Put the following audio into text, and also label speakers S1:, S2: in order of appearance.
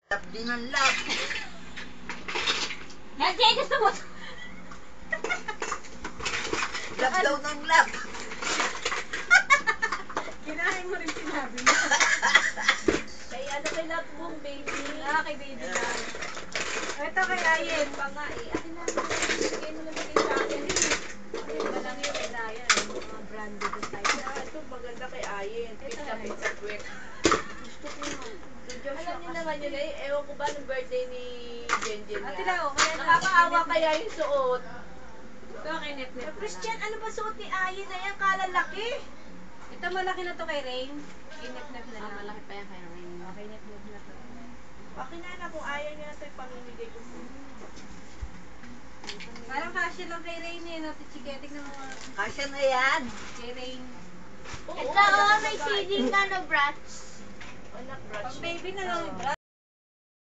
S1: Lab din ang lab.
S2: Kaya gusto mo.
S1: Lab daw ng lab.
S2: Kinahin mo rin sinabi mo.
S3: Kaya ano kay love mong baby?
S2: Kay baby na. Ito kay Ayen.
S3: Pa nga eh. Akin na. Bigay mo na bigay sa akin.
S2: Iba lang yung kay Dayan. Mga branded na type.
S3: Ito maganda kay Ayen. Pizza pizza quick.
S2: Gusto ko yun.
S3: Alam niyo naman yun eh. Ewan ko ba ng birthday ni Jenjen
S2: Ate
S3: nga.
S2: Lau, kaya
S3: Nakakaawa kaya yung suot.
S2: Ito kay Net-Net.
S3: Christian, ano ba suot ni Ayen na yan? Kalalaki.
S2: Ito malaki na to kay Rain. Kay Net-Net na lang.
S4: Malaki pa yan kay Rain.
S2: Okay, Net-Net na to.
S3: Pakinana kung ayaw niya na ito ipamimigay ko po.
S2: Parang kasya lang kay Rain eh. No? Tichiketik ng mga
S1: Kasya na yan.
S2: kay Rain.
S3: Oo,
S4: Ito, may CD ka na, brats.
S3: Anak, brats.
S2: Pag baby na lang.